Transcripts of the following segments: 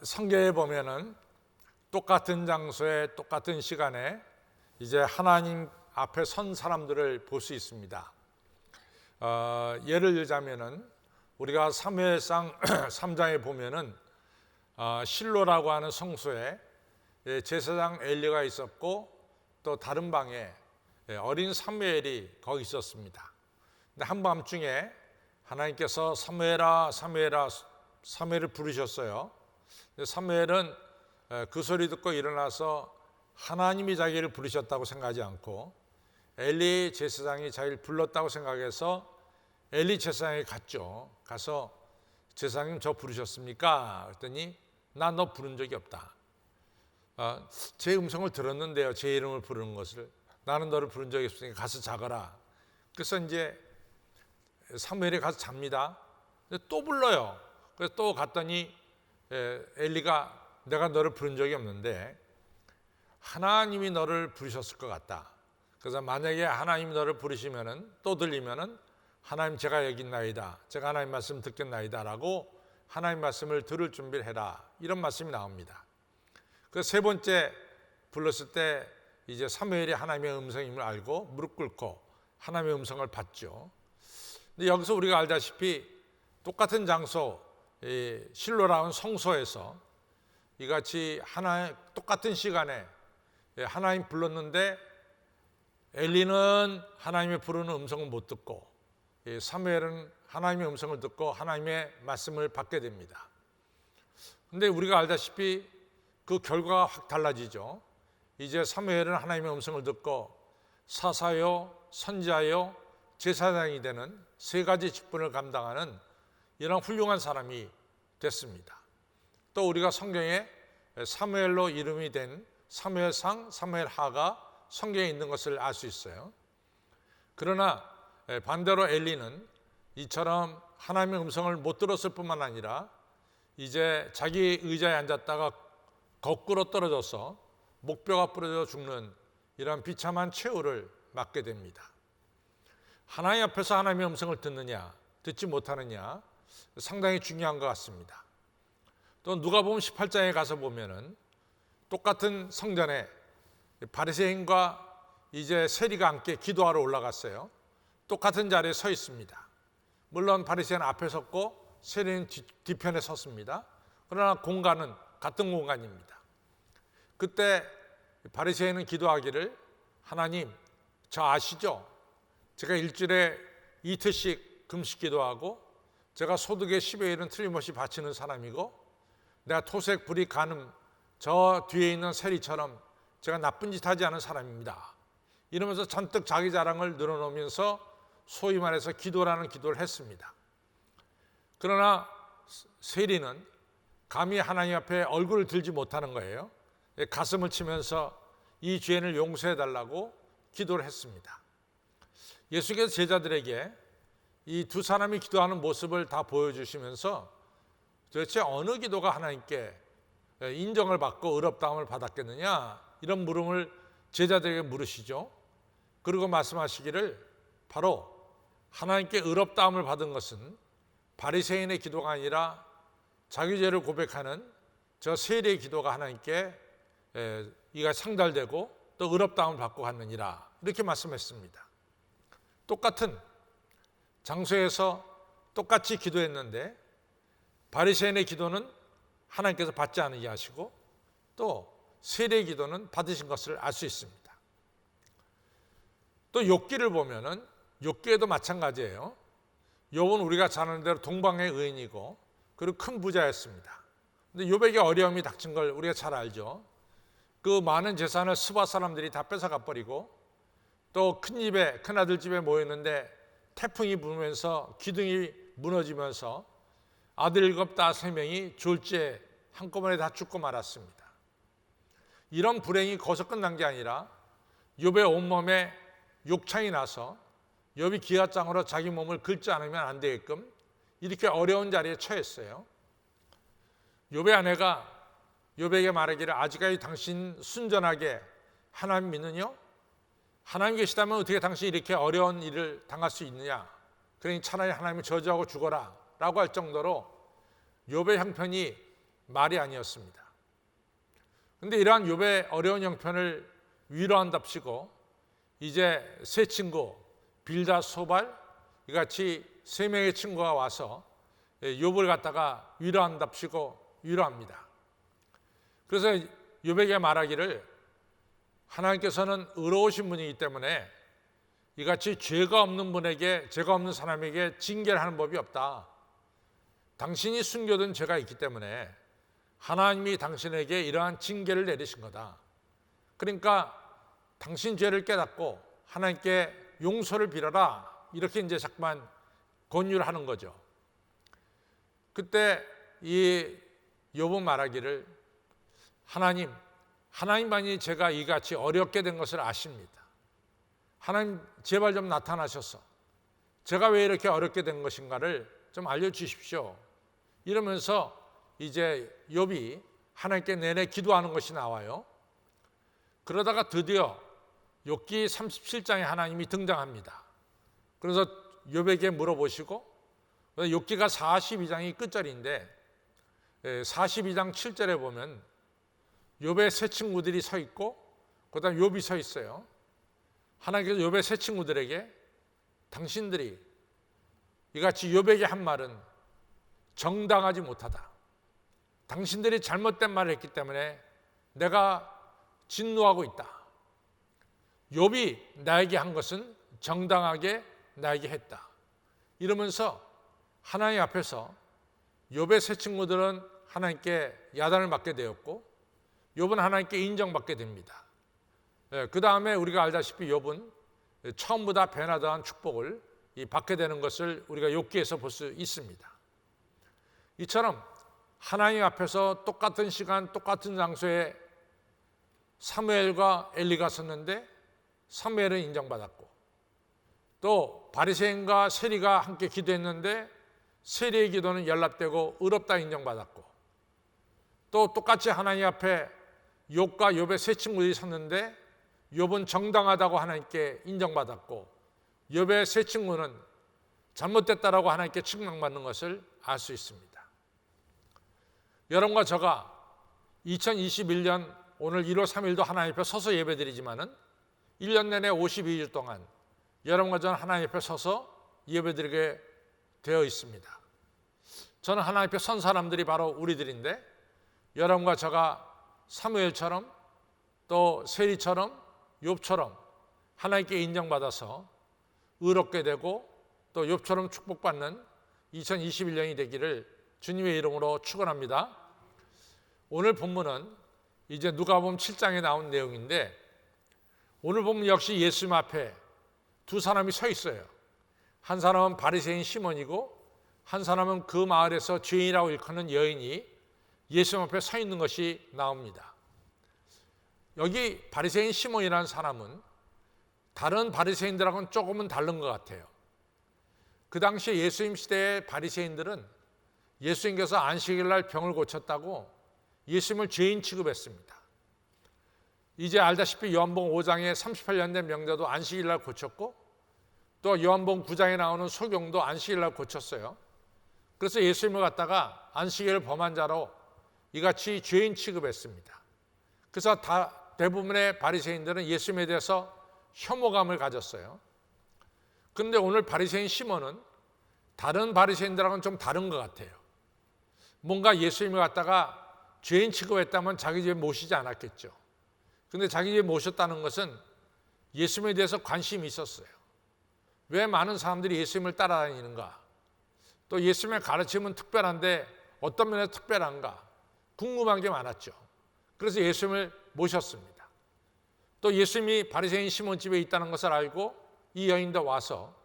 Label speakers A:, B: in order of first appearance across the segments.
A: 성경에 보면은 똑같은 장소에 똑같은 시간에 이제 하나님 앞에 선 사람들을 볼 수 있습니다. 예를 들자면은 우리가 사무엘상 3장에 보면은 실로라고 하는 성소에 제사장 엘리가 있었고 또 다른 방에 어린 사무엘이 거기 있었습니다. 근데 한밤중에 하나님께서 사무엘아 사무엘아 사무엘을 부르셨어요. 사무엘은 그 소리 듣고 일어나서 하나님이 자기를 부르셨다고 생각하지 않고 엘리 제사장이 자기를 불렀다고 생각해서 엘리 제사장이 갔죠. 가서 제사장님 저 부르셨습니까? 그랬더니 나 너 부른 적이 없다. 제 음성을 들었는데요. 제 이름을 부르는 것을. 나는 너를 부른 적이 없으니까 가서 자거라. 그래서 이제 사무엘이 가서 잡니다. 또 불러요. 그래서 또 갔더니 엘리가 내가 너를 부른 적이 없는데 하나님이 너를 부르셨을 것 같다. 그래서 만약에 하나님이 너를 부르시면은 또 들리면은 하나님 제가 여기 있나이다. 제가 하나님 말씀 듣겠나이다 라고 하나님 말씀을 들을 준비를 해라. 이런 말씀이 나옵니다. 그 세 번째 불렀을 때 이제 사무엘이 하나님의 음성임을 알고 무릎 꿇고 하나님의 음성을 받죠. 근데 여기서 우리가 알다시피 똑같은 장소 실로라는 성소에서 이같이 똑같은 시간에 하나님 불렀는데 엘리는 하나님의 부르는 음성을 못 듣고 사무엘은 하나님의 음성을 듣고 하나님의 말씀을 받게 됩니다. 그런데 우리가 알다시피 그 결과가 확 달라지죠. 이제 사무엘은 하나님의 음성을 듣고 사사요, 선지자요, 제사장이 되는 세 가지 직분을 감당하는 이런 훌륭한 사람이 됐습니다. 또 우리가 성경에 사무엘로 이름이 된 사무엘상, 사무엘하가 성경에 있는 것을 알 수 있어요. 그러나 반대로 엘리는 이처럼 하나님의 음성을 못 들었을 뿐만 아니라 이제 자기 의자에 앉았다가 거꾸로 떨어져서 목뼈가 부러져 죽는 이런 비참한 최후를 맞게 됩니다. 하나님 앞에서 하나님의 음성을 듣느냐 듣지 못하느냐 상당히 중요한 것 같습니다. 또 누가복음 18장에 가서 보면은 똑같은 성전에 바리새인과 이제 세리가 함께 기도하러 올라갔어요. 똑같은 자리에 서 있습니다. 물론 바리새인은 앞에 섰고 세리는 뒤편에 섰습니다. 그러나 공간은 같은 공간입니다. 그때 바리새인은 기도하기를 하나님 저 아시죠? 제가 일주일에 이틀씩 금식 기도하고 제가 소득의 10의 1은 틀림없이 바치는 사람이고 내가 토색 불이 가늠 저 뒤에 있는 세리처럼 제가 나쁜 짓 하지 않은 사람입니다. 이러면서 잔뜩 자기 자랑을 늘어놓으면서 소위 말해서 기도라는 기도를 했습니다. 그러나 세리는 감히 하나님 앞에 얼굴을 들지 못하는 거예요. 가슴을 치면서 이 죄인을 용서해달라고 기도를 했습니다. 예수께서 제자들에게 이 두 사람이 기도하는 모습을 다 보여주시면서 도대체 어느 기도가 하나님께 인정을 받고 의롭다함을 받았겠느냐 이런 물음을 제자들에게 물으시죠. 그리고 말씀하시기를 바로 하나님께 의롭다함을 받은 것은 바리새인의 기도가 아니라 자기 죄를 고백하는 저 세리의 기도가 하나님께 이가 상달되고 또 의롭다함을 받고 갔느니라 이렇게 말씀했습니다. 똑같은 장소에서 똑같이 기도했는데 바리새인의 기도는 하나님께서 받지 않게 하시고 또 세리의 기도는 받으신 것을 알 수 있습니다. 또 욥기를 보면은 욥기에도 마찬가지예요. 욥은 우리가 잘 아는 대로 동방의 의인이고 그리고 큰 부자였습니다. 근데 욥에게 어려움이 닥친 걸 우리가 잘 알죠. 그 많은 재산을 스바 사람들이 다 뺏어가 버리고 또 큰 아들 집에 모였는데 태풍이 불면서 기둥이 무너지면서 아들 7, 딸 3명이 졸지에 한꺼번에 다 죽고 말았습니다. 이런 불행이 거기서 끝난 게 아니라 욥의 온몸에 욕창이 나서 욥이 기아장으로 자기 몸을 긁지 않으면 안 되게끔 이렇게 어려운 자리에 처했어요. 욥의 아내가 욥에게 말하기를 아직까지 당신 순전하게 하나님 믿느냐? 하나님 계시다면 어떻게 당신이 이렇게 어려운 일을 당할 수 있느냐? 그러니 차라리 하나님을 저주하고 죽어라 라고 할 정도로 욥의 형편이 말이 아니었습니다. 그런데 이러한 욥의 어려운 형편을 위로한답시고 이제 세 친구 빌다, 소발 이같이 세 명의 친구가 와서 욥을 갖다가 위로한답시고 위로합니다. 그래서 욥에게 말하기를 하나님께서는 의로우신 분이기 때문에 이같이 죄가 없는 분에게, 죄가 없는 사람에게 징계를 하는 법이 없다. 당신이 숨겨둔 죄가 있기 때문에 하나님이 당신에게 이러한 징계를 내리신 거다. 그러니까 당신 죄를 깨닫고 하나님께 용서를 빌어라. 이렇게 이제 자꾸만 권유를 하는 거죠. 그때 이 욥은 말하기를 하나님만이 제가 이같이 어렵게 된 것을 아십니다. 하나님 제발 좀 나타나셔서 제가 왜 이렇게 어렵게 된 것인가를 좀 알려주십시오. 이러면서 이제 욥이 하나님께 내내 기도하는 것이 나와요. 그러다가 드디어 욥기 37장에 하나님이 등장합니다. 그래서 욥에게 물어보시고, 욥기가 42장이 끝절인데 42장 7절에 보면 욥의 세 친구들이 서 있고 그다음 욥이 서 있어요. 하나님께서 욥의 세 친구들에게 당신들이 이같이 욥에게 한 말은 정당하지 못하다. 당신들이 잘못된 말을 했기 때문에 내가 진노하고 있다. 욥이 나에게 한 것은 정당하게 나에게 했다. 이러면서 하나님 앞에서 욥의 세 친구들은 하나님께 야단을 맞게 되었고 욥은 하나님께 인정받게 됩니다. 그 다음에 우리가 알다시피 욥은 처음보다 배나 더한 축복을 받게 되는 것을 우리가 욥기에서 볼 수 있습니다. 이처럼 하나님 앞에서 똑같은 시간 똑같은 장소에 사무엘과 엘리가 섰는데 사무엘은 인정받았고 또 바리새인과 세리가 함께 기도했는데 세리의 기도는 연락되고 의롭다 인정받았고 또 똑같이 하나님 앞에 욥과 욥의 세 친구들이 섰는데 욥은 정당하다고 하나님께 인정받았고 욥의 세 친구는 잘못됐다라고 하나님께 책망받는 것을 알 수 있습니다. 여러분과 저가 2021년 오늘 1월 3일도 하나님 앞에 서서 예배드리지만은 1년 내내 52일 동안 여러분과 저는 하나님 앞에 서서 예배드리게 되어 있습니다. 저는 하나님 앞에 선 사람들이 바로 우리들인데 여러분과 저가 사무엘처럼 또 세리처럼 욥처럼 하나님께 인정받아서 의롭게 되고 또 욥처럼 축복받는 2021년이 되기를 주님의 이름으로 축원합니다. 오늘 본문은 이제 누가복음 7장에 나온 내용인데 오늘 보면 역시 예수님 앞에 두 사람이 서 있어요. 한 사람은 바리새인 시몬이고 한 사람은 그 마을에서 죄인이라고 일컫는 여인이 예수님 앞에 서 있는 것이 나옵니다. 여기 바리새인 시몬이라는 사람은 다른 바리새인들하고는 조금은 다른 것 같아요. 그 당시에 예수님 시대의 바리새인들은 예수님께서 안식일 날 병을 고쳤다고 예수님을 죄인 취급했습니다. 이제 알다시피 요한복음 5장에 38년 된 명자도 안식일 날 고쳤고 또 요한복음 9장에 나오는 소경도 안식일 날 고쳤어요. 그래서 예수님을 갖다가 안식일을 범한 자로 이같이 죄인 취급했습니다. 그래서 대부분의 바리새인들은 예수님에 대해서 혐오감을 가졌어요. 그런데 오늘 바리새인 시몬은 다른 바리새인들하고는 좀 다른 것 같아요. 뭔가 예수님을 갖다가 죄인 취급했다면 자기 집에 모시지 않았겠죠. 그런데 자기 집에 모셨다는 것은 예수님에 대해서 관심이 있었어요. 왜 많은 사람들이 예수님을 따라다니는가? 또 예수님의 가르침은 특별한데 어떤 면에서 특별한가? 궁금한 게 많았죠. 그래서 예수님을 모셨습니다. 또 예수님이 바리새인 시몬 집에 있다는 것을 알고 이 여인도 와서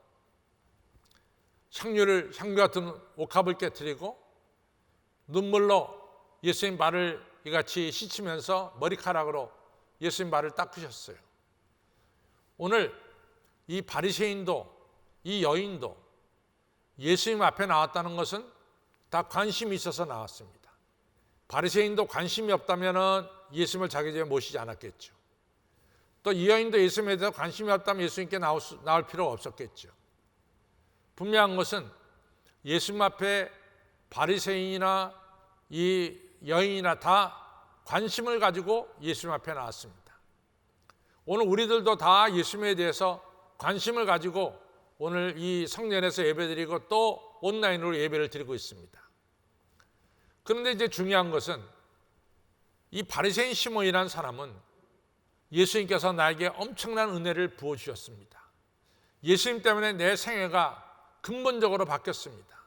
A: 향유 같은 옥합을 깨뜨리고 눈물로 예수님 발을 이같이 씻으면서 머리카락으로 예수님 발을 닦으셨어요. 오늘 이 바리새인도 이 여인도 예수님 앞에 나왔다는 것은 다 관심이 있어서 나왔습니다. 바리새인도 관심이 없다면 예수님을 자기 집에 모시지 않았겠죠. 또 이 여인도 예수님에 대해서 관심이 없다면 예수님께 나올 필요가 없었겠죠. 분명한 것은 예수님 앞에 바리새인이나 이 여인이나 다 관심을 가지고 예수님 앞에 나왔습니다. 오늘 우리들도 다 예수님에 대해서 관심을 가지고 오늘 이 성전에서 예배드리고 또 온라인으로 예배를 드리고 있습니다. 그런데 이제 중요한 것은 이 바리새인 시몬이라는 사람은 예수님께서 나에게 엄청난 은혜를 부어주셨습니다. 예수님 때문에 내 생애가 근본적으로 바뀌었습니다.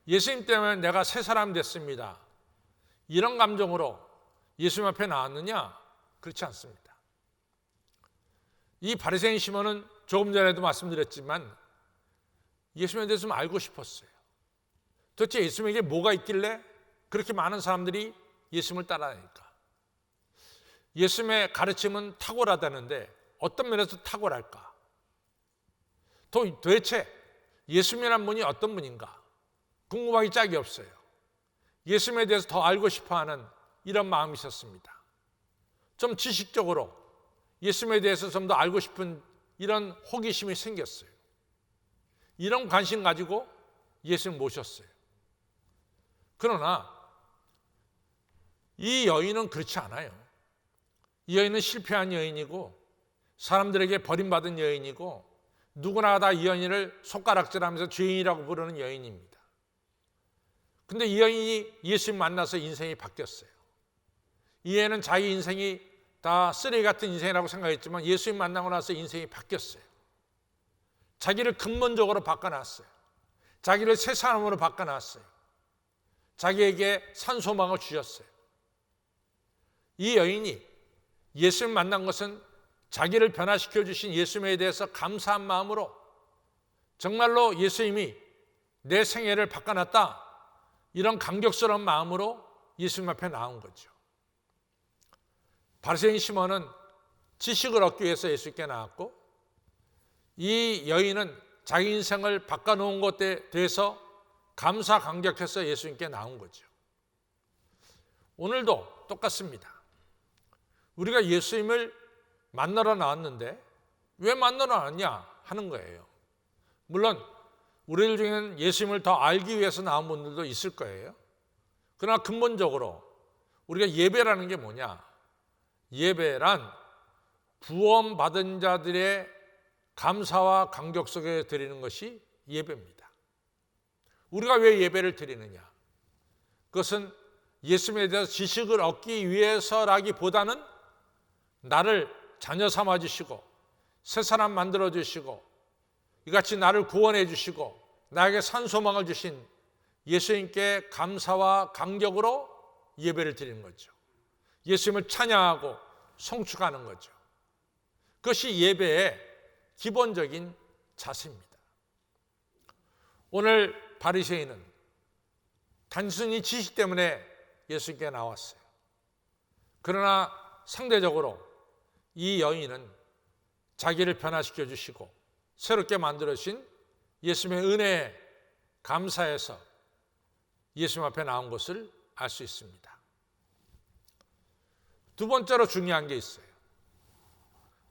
A: 예수님 때문에 내가 새 사람 됐습니다. 이런 감정으로 예수님 앞에 나왔느냐? 그렇지 않습니다. 이 바리새인 시몬은 조금 전에도 말씀드렸지만 예수님에 대해서 좀 알고 싶었어요. 도대체 예수님에게 뭐가 있길래 그렇게 많은 사람들이 예수님을 따라다니까? 예수님의 가르침은 탁월하다는데 어떤 면에서 탁월할까? 도대체 예수님이란 분이 어떤 분인가? 궁금하기 짝이 없어요. 예수님에 대해서 더 알고 싶어하는 이런 마음이 있었습니다. 좀 지식적으로 예수님에 대해서 좀 더 알고 싶은 이런 호기심이 생겼어요. 이런 관심 가지고 예수님 모셨어요. 그러나 이 여인은 그렇지 않아요. 이 여인은 실패한 여인이고 사람들에게 버림받은 여인이고 누구나 다 이 여인을 손가락질하면서 죄인이라고 부르는 여인입니다. 근데 이 여인이 예수님 만나서 인생이 바뀌었어요. 이 애는 자기 인생이 다 쓰레기 같은 인생이라고 생각했지만 예수님 만나고 나서 인생이 바뀌었어요. 자기를 근본적으로 바꿔놨어요. 자기를 새 사람으로 바꿔놨어요. 자기에게 산 소망을 주셨어요. 이 여인이 예수님 만난 것은 자기를 변화시켜 주신 예수님에 대해서 감사한 마음으로 정말로 예수님이 내 생애를 바꿔놨다, 이런 감격스러운 마음으로 예수님 앞에 나온 거죠. 바리새인 시몬은 지식을 얻기 위해서 예수님께 나왔고 이 여인은 자기 인생을 바꿔놓은 것에 대해서 감사 감격해서 예수님께 나온 거죠. 오늘도 똑같습니다. 우리가 예수님을 만나러 나왔는데 왜 만나러 나왔냐 하는 거예요. 물론 우리들 중에는 예수님을 더 알기 위해서 나온 분들도 있을 거예요. 그러나 근본적으로 우리가 예배라는 게 뭐냐? 예배란 구원받은 자들의 감사와 감격 속에 드리는 것이 예배입니다. 우리가 왜 예배를 드리느냐? 그것은 예수님에 대해서 지식을 얻기 위해서라기보다는 나를 자녀 삼아 주시고 새 사람 만들어 주시고 이같이 나를 구원해 주시고 나에게 산 소망을 주신 예수님께 감사와 감격으로 예배를 드리는 거죠. 예수님을 찬양하고 송축하는 거죠. 그것이 예배의 기본적인 자세입니다. 오늘 바리새인은 단순히 지식 때문에 예수님께 나왔어요. 그러나 상대적으로 이 여인은 자기를 변화시켜 주시고 새롭게 만들어 주신 예수님의 은혜에 감사해서 예수님 앞에 나온 것을 알 수 있습니다. 두 번째로 중요한 게 있어요.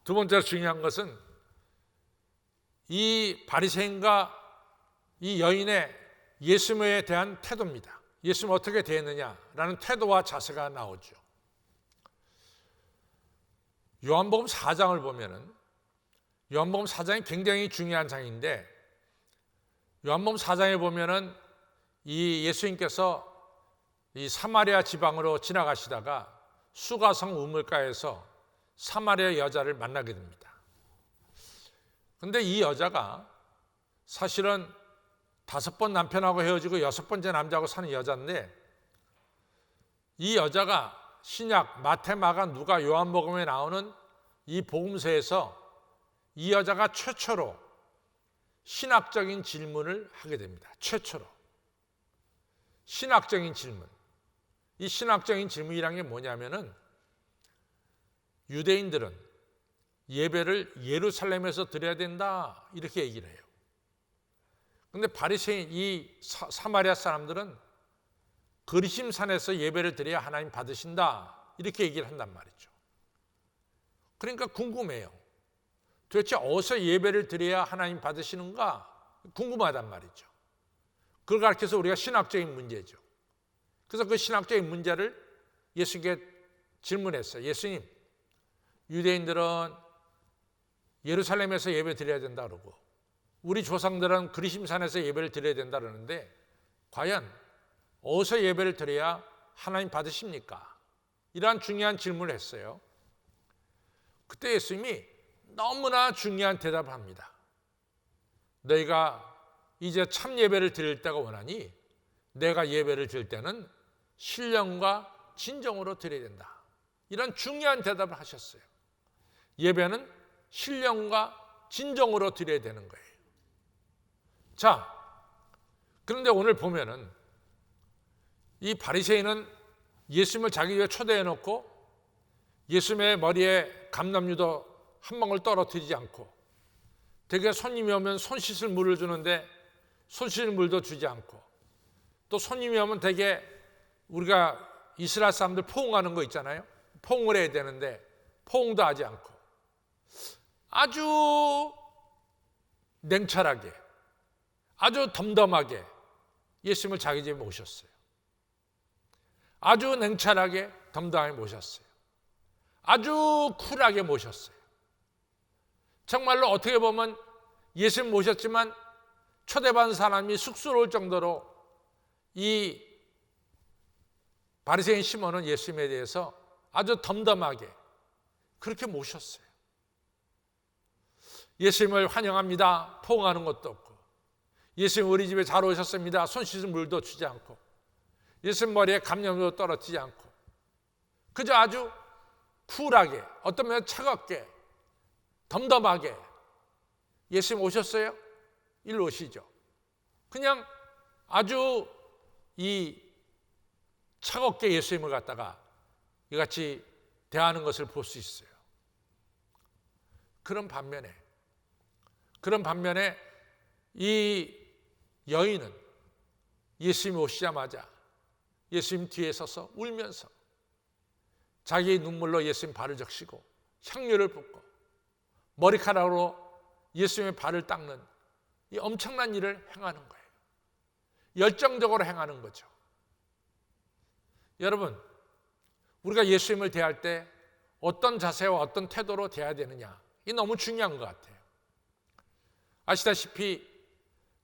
A: 두 번째로 중요한 것은 이 바리새인과 이 여인의 예수님에 대한 태도입니다. 예수님 어떻게 대했느냐라는 태도와 자세가 나오죠. 요한복음 4장을 보면은 요한복음 4장이 굉장히 중요한 장인데 요한복음 4장에 보면은 이 예수님께서 이 사마리아 지방으로 지나가시다가 수가성 우물가에서 사마리아 여자를 만나게 됩니다. 그런데 이 여자가 사실은 5번 남편하고 헤어지고 6번째 남자하고 사는 여자인데 이 여자가 신약 마태, 마가, 누가, 요한복음에 나오는 이 복음서에서 이 여자가 최초로 신학적인 질문을 하게 됩니다. 최초로 신학적인 질문. 이 신학적인 질문이란 게 뭐냐면은 유대인들은 예배를 예루살렘에서 드려야 된다 이렇게 얘기를 해요. 그런데 바리새인 이 사마리아 사람들은 그리심산에서 예배를 드려야 하나님 받으신다 이렇게 얘기를 한단 말이죠. 그러니까 궁금해요. 도대체 어디서 예배를 드려야 하나님 받으시는가 궁금하단 말이죠. 그걸 가르쳐서 우리가 신학적인 문제죠. 그래서 그 신학적인 문제를 예수님께 질문했어요. 예수님, 유대인들은 예루살렘에서 예배 드려야 된다 그러고 우리 조상들은 그리심산에서 예배를 드려야 된다 그러는데 과연 어디서 예배를 드려야 하나님 받으십니까? 이러한 중요한 질문을 했어요. 그때 예수님이 너무나 중요한 대답을 합니다. 너희가 이제 참 예배를 드릴 때가 원하니 내가 예배를 드릴 때는 신령과 진정으로 드려야 된다. 이런 중요한 대답을 하셨어요. 예배는 신령과 진정으로 드려야 되는 거예요. 자, 그런데 오늘 보면은 이 바리새인은 예수님을 자기 집에 초대해 놓고 예수님의 머리에 감람유도 한 방울 떨어뜨리지 않고 되게 손님이 오면 손 씻을 물을 주는데 손 씻을 물도 주지 않고 또 손님이 오면 되게 우리가 이스라엘 사람들 포옹하는 거 있잖아요. 포옹을 해야 되는데 포옹도 하지 않고 아주 냉철하게 아주 덤덤하게 예수님을 자기 집에 모셨어요. 아주 냉철하게 덤덤하게 모셨어요. 아주 쿨하게 모셨어요. 정말로 어떻게 보면 예수님 모셨지만 초대받은 사람이 쑥스러울 정도로 이 바리새인 시몬은 예수님에 대해서 아주 덤덤하게 그렇게 모셨어요. 예수님을 환영합니다. 포옹하는 것도 없고 예수님 우리 집에 잘 오셨습니다. 손 씻은 물도 주지 않고 예수님 머리에 감염도 떨어뜨리지 않고 그저 아주 쿨하게 어떤 면에 차갑게 덤덤하게 예수님 오셨어요? 일로 오시죠. 그냥 아주 이 차갑게 예수님을 갖다가 이같이 대하는 것을 볼 수 있어요. 그런 반면에 이 여인은 예수님이 오시자마자 예수님 뒤에 서서 울면서 자기의 눈물로 예수님 발을 적시고 향유를 붓고 머리카락으로 예수님의 발을 닦는 이 엄청난 일을 행하는 거예요. 열정적으로 행하는 거죠. 여러분, 우리가 예수님을 대할 때 어떤 자세와 어떤 태도로 대해야 되느냐, 이게 너무 중요한 것 같아요. 아시다시피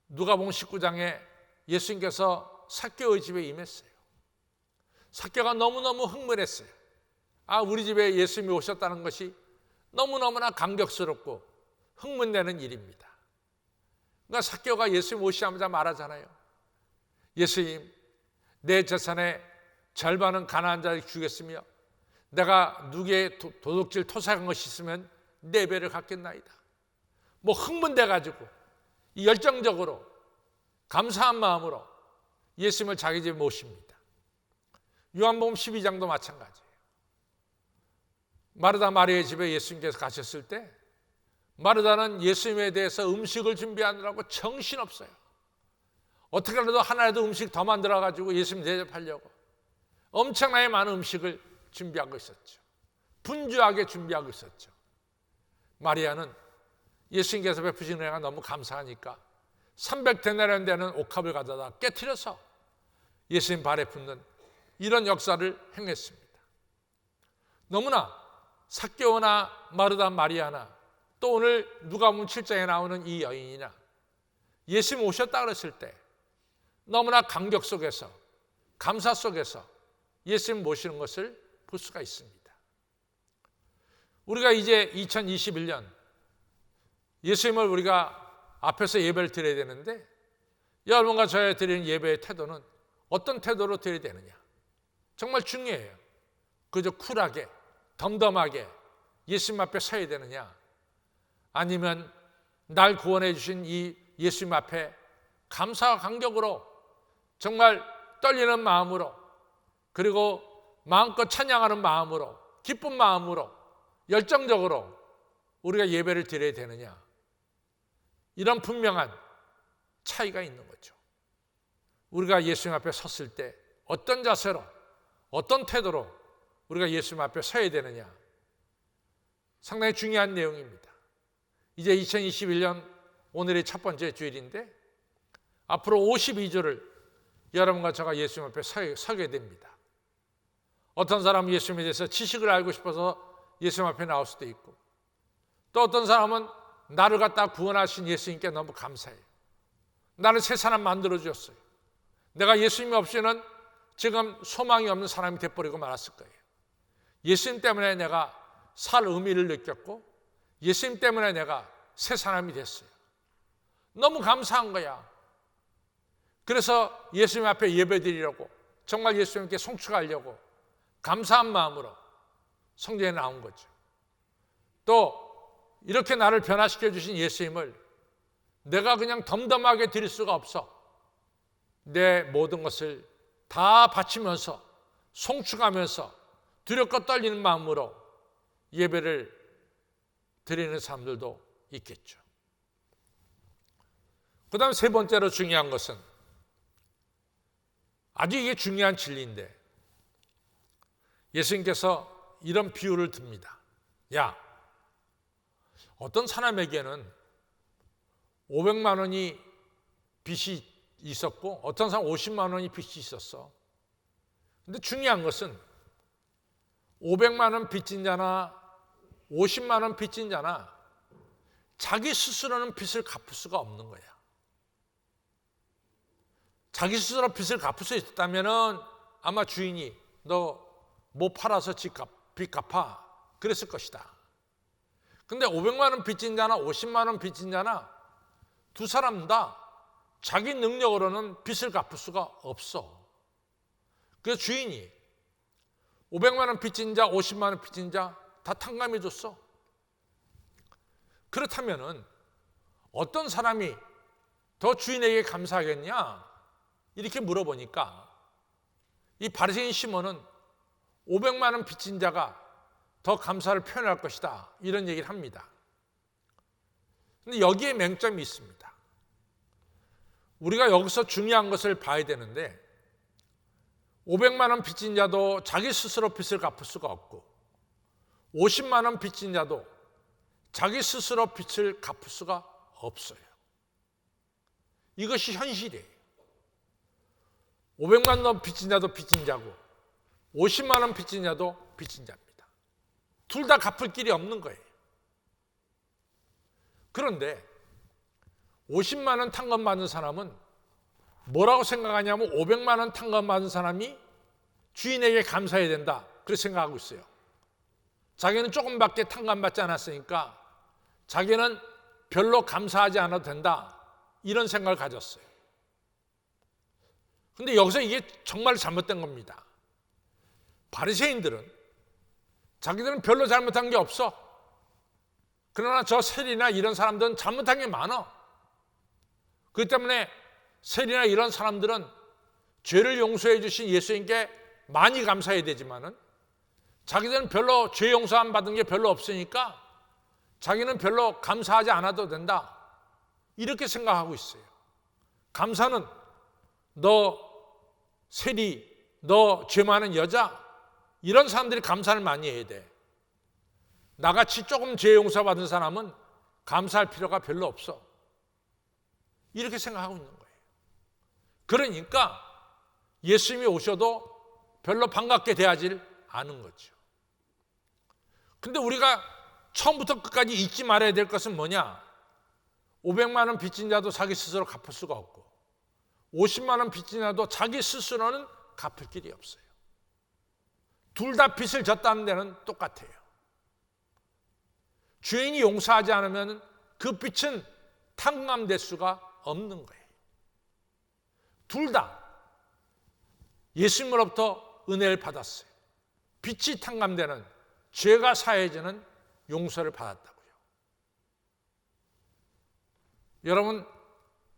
A: 누가복음 19장에 예수님께서 삭개오의 집에 임했어요. 삭개오가 너무너무 흥분했어요. 우리 집에 예수님이 오셨다는 것이 너무너무나 감격스럽고 흥분되는 일입니다. 그러니까 삭개오가 예수님 오시자마자 말하잖아요. 예수님, 내 재산의 절반은 가난한 자에게 주겠으며 내가 누구의 도둑질 토색한 것이 있으면 4배를 갚겠나이다. 흥분돼가지고 열정적으로 감사한 마음으로 예수님을 자기 집에 모십니다. 요한복음 12장도 마찬가지예요. 마르다 마리아의 집에 예수님께서 가셨을 때 마르다는 예수님에 대해서 음식을 준비하느라고 정신없어요. 어떻게 해도 하나라도 음식 더 만들어가지고 예수님 대접하려고 엄청나게 많은 음식을 준비하고 있었죠. 분주하게 준비하고 있었죠. 마리아는 예수님께서 베푸신 은혜가 너무 감사하니까 300데나리온 되는 옥합을 가져다 깨트려서 예수님 발에 붓는 이런 역사를 행했습니다. 너무나 삭개오나 마르다 마리아나 또 오늘 누가복음 7장에 나오는 이 여인이나 예수님 오셨다 그랬을 때 너무나 감격 속에서 감사 속에서 예수님 모시는 것을 볼 수가 있습니다. 우리가 이제 2021년 예수님을 우리가 앞에서 예배를 드려야 되는데 여러분과 저에 드리는 예배의 태도는 어떤 태도로 드려야 되느냐? 정말 중요해요. 그저 쿨하게 덤덤하게 예수님 앞에 서야 되느냐? 아니면 날 구원해 주신 이 예수님 앞에 감사와 감격으로 정말 떨리는 마음으로 그리고 마음껏 찬양하는 마음으로 기쁜 마음으로 열정적으로 우리가 예배를 드려야 되느냐? 이런 분명한 차이가 있는 거죠. 우리가 예수님 앞에 섰을 때 어떤 자세로 어떤 태도로 우리가 예수님 앞에 서야 되느냐? 상당히 중요한 내용입니다. 이제 2021년 오늘이 첫 번째 주일인데 앞으로 52주를 여러분과 제가 예수님 앞에 서게 됩니다. 어떤 사람은 예수님에 대해서 지식을 알고 싶어서 예수님 앞에 나올 수도 있고, 또 어떤 사람은 나를 갖다 구원하신 예수님께 너무 감사해요. 나를 새 사람 만들어 주셨어요. 내가 예수님 없이는 지금 소망이 없는 사람이 돼버리고 말았을 거예요. 예수님 때문에 내가 살 의미를 느꼈고, 예수님 때문에 내가 새 사람이 됐어요. 너무 감사한 거야. 그래서 예수님 앞에 예배드리려고, 정말 예수님께 송축하려고 감사한 마음으로 성전에 나온 거죠. 또 이렇게 나를 변화시켜 주신 예수님을 내가 그냥 덤덤하게 드릴 수가 없어. 내 모든 것을 다 바치면서 송축하면서 두렵고 떨리는 마음으로 예배를 드리는 사람들도 있겠죠. 그 다음 세 번째로 중요한 것은, 아주 이게 중요한 진리인데, 예수님께서 이런 비유를 듭니다. 야, 어떤 사람에게는 500만 원이 빚이 있었고 어떤 사람 50만 원이 빚이 있었어. 근데 중요한 것은 500만 원 빚진 자나 50만 원 빚진 자나 자기 스스로는 빚을 갚을 수가 없는 거야. 자기 스스로 빚을 갚을 수 있었다면 아마 주인이 너 못 팔아서 빚 갚아 그랬을 것이다. 근데 500만 원 빚진 자나 50만 원 빚진 자나 두 사람 다 자기 능력으로는 빚을 갚을 수가 없어. 그래서 주인이 500만 원 빚진 자, 50만 원 빚진 자 다 탕감해 줬어. 그렇다면은 어떤 사람이 더 주인에게 감사하겠냐? 이렇게 물어보니까 이 바리새인 시몬은 500만 원 빚진 자가 더 감사를 표현할 것이다, 이런 얘기를 합니다. 근데 여기에 맹점이 있습니다. 우리가 여기서 중요한 것을 봐야 되는데, 500만 원 빚진 자도 자기 스스로 빚을 갚을 수가 없고 50만 원 빚진 자도 자기 스스로 빚을 갚을 수가 없어요. 이것이 현실이에요. 500만 원 빚진 자도 빚진 자고 50만 원 빚진 자도 빚진 자입니다. 둘 다 갚을 길이 없는 거예요. 그런데 50만 원 탕감받은 사람은 뭐라고 생각하냐면 500만 원 탕감받은 사람이 주인에게 감사해야 된다, 그렇게 생각하고 있어요. 자기는 조금밖에 탕감받지 않았으니까 자기는 별로 감사하지 않아도 된다, 이런 생각을 가졌어요. 그런데 여기서 이게 정말 잘못된 겁니다. 바리새인들은 자기들은 별로 잘못한 게 없어. 그러나 저 세리나 이런 사람들은 잘못한 게 많아. 그렇기 때문에 세리나 이런 사람들은 죄를 용서해 주신 예수님께 많이 감사해야 되지만은 자기들은 별로 죄 용서 안 받은 게 별로 없으니까 자기는 별로 감사하지 않아도 된다, 이렇게 생각하고 있어요. 감사는 너 세리, 너 죄 많은 여자, 이런 사람들이 감사를 많이 해야 돼. 나같이 조금 죄 용서받은 사람은 감사할 필요가 별로 없어, 이렇게 생각하고 있는 거예요. 그러니까 예수님이 오셔도 별로 반갑게 대하지 않은 거죠. 근데 우리가 처음부터 끝까지 잊지 말아야 될 것은 뭐냐? 500만 원 빚진 자도 자기 스스로 갚을 수가 없고 50만 원 빚진 자도 자기 스스로는 갚을 길이 없어요. 둘 다 빚을 졌다는 데는 똑같아요. 주인이 용서하지 않으면 그 빚은 탕감될 수가 없는 거예요. 둘 다 예수님으로부터 은혜를 받았어요. 빚이 탕감되는, 죄가 사해지는 용서를 받았다고요. 여러분,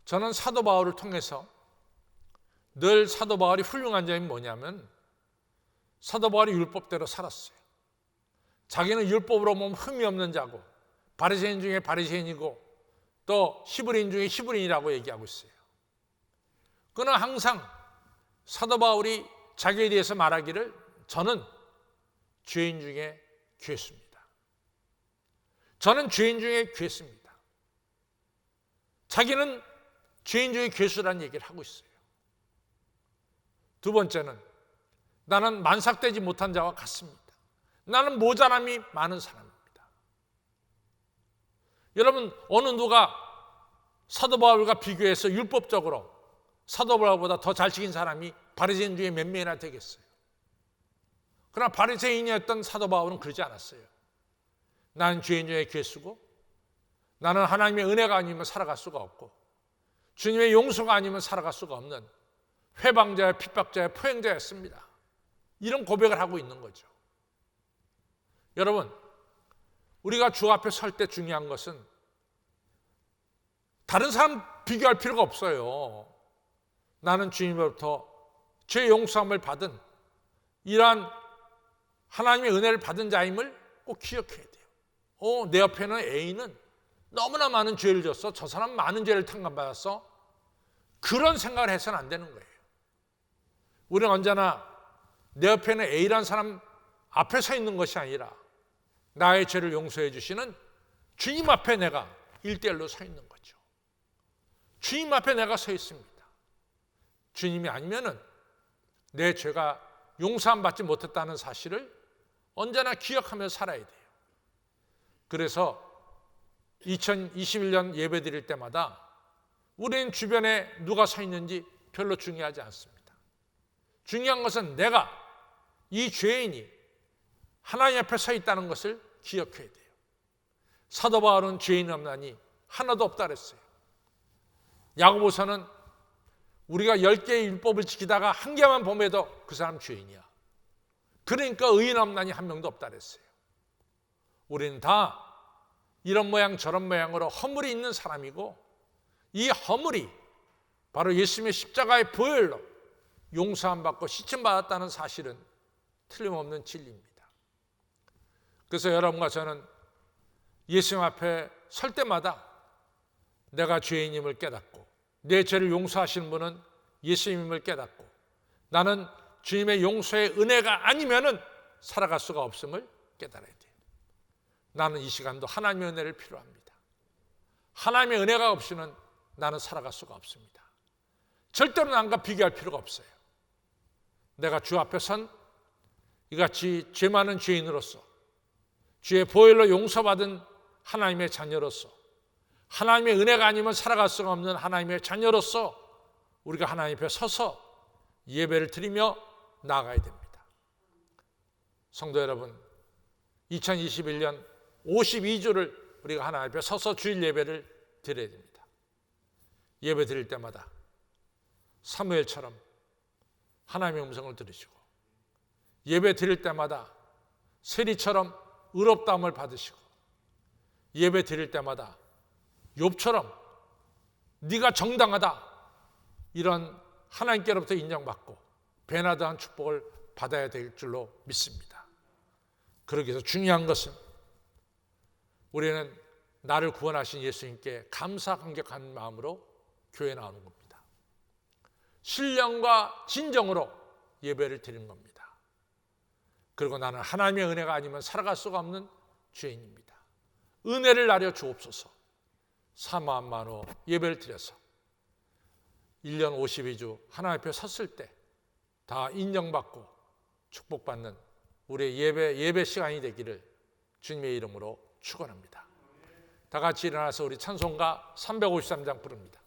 A: 저는 사도 바울을 통해서 늘 사도 바울이 훌륭한 점이 뭐냐면 사도 바울이 율법대로 살았어요. 자기는 율법으로 보면 흠이 없는 자고 바리새인 중에 바리새인이고 또 히브리인 중에 히브리인이라고 얘기하고 있어요. 그는 항상 사도 바울이 자기에 대해서 말하기를 저는 죄인 중에 괴수입니다. 저는 죄인 중에 괴수입니다. 자기는 죄인 중에 괴수라는 얘기를 하고 있어요. 두 번째는 나는 만삭되지 못한 자와 같습니다. 나는 모자람이 많은 사람입니다. 여러분, 어느 누가 사도 바울과 비교해서 율법적으로 사도 바울보다 더 잘 지킨 사람이 바리새인 중에 몇 명이나 되겠어요? 그러나 바리새인이었던 사도 바울은 그러지 않았어요. 나는 죄인 중에 괴수고, 나는 하나님의 은혜가 아니면 살아갈 수가 없고, 주님의 용서가 아니면 살아갈 수가 없는 회방자의 핍박자의 포행자였습니다. 이런 고백을 하고 있는 거죠. 여러분, 우리가 주 앞에 설 때 중요한 것은 다른 사람 비교할 필요가 없어요. 나는 주님으로부터 죄 용서함을 받은 이러한 하나님의 은혜를 받은 자임을 꼭 기억해야 돼요. 내 옆에는 A는 너무나 많은 죄를 졌어. 저 사람 많은 죄를 탕감받았어. 그런 생각을 해서는 안 되는 거예요. 우리는 언제나 내 옆에는 A라는 사람 앞에 서 있는 것이 아니라 나의 죄를 용서해 주시는 주님 앞에 내가 1대1로 서 있는 거죠. 주님 앞에 내가 서 있습니다. 주님이 아니면은 내 죄가 용서함 받지 못했다는 사실을 언제나 기억하며 살아야 돼요. 그래서 2021년 예배 드릴 때마다 우리는 주변에 누가 서 있는지 별로 중요하지 않습니다. 중요한 것은 내가 이 죄인이 하나님 앞에 서 있다는 것을 기억해야 돼요. 사도 바울은 죄인 없나니 하나도 없다 그랬어요. 야고보서는 우리가 10개의 율법을 지키다가 한 개만 범해도 그 사람 죄인이야. 그러니까 의인 없나니 한 명도 없다 그랬어요. 우리는 다 이런 모양 저런 모양으로 허물이 있는 사람이고, 이 허물이 바로 예수님의 십자가의 보혈로 용서함 받고 씻음 받았다는 사실은 틀림없는 진리입니다. 그래서 여러분과 저는 예수님 앞에 설 때마다 내가 죄인임을 깨닫고, 내 죄를 용서하시는 분은 예수님임을 깨닫고, 나는 주님의 용서의 은혜가 아니면은 살아갈 수가 없음을 깨달아야 돼요. 나는 이 시간도 하나님의 은혜를 필요합니다. 하나님의 은혜가 없이는 나는 살아갈 수가 없습니다. 절대로 남과 비교할 필요가 없어요. 내가 주 앞에 선 이같이 죄 많은 죄인으로서, 주의 보혈로 용서받은 하나님의 자녀로서, 하나님의 은혜가 아니면 살아갈 수가 없는 하나님의 자녀로서 우리가 하나님 앞에 서서 예배를 드리며 나아가야 됩니다. 성도 여러분, 2021년 52주를 우리가 하나님 앞에 서서 주일 예배를 드려야 됩니다. 예배 드릴 때마다 사무엘처럼 하나님의 음성을 들으시고, 예배 드릴 때마다 세리처럼 의롭다함을 받으시고, 예배 드릴 때마다 욥처럼 네가 정당하다 이런 하나님께로부터 인정받고 베나드한 축복을 받아야 될 줄로 믿습니다. 그러기 위해서 중요한 것은 우리는 나를 구원하신 예수님께 감사 감격한 마음으로 교회에 나오는 겁니다. 신령과 진정으로 예배를 드리는 겁니다. 그리고 나는 하나님의 은혜가 아니면 살아갈 수가 없는 죄인입니다. 은혜를 나려 주옵소서. 사모한 마음으로 예배를 드려서 1년 52주 하나님 앞에 섰을 때 다 인정받고 축복받는 우리의 예배 시간이 되기를 주님의 이름으로 축원합니다. 다 같이 일어나서 우리 찬송가 353장 부릅니다.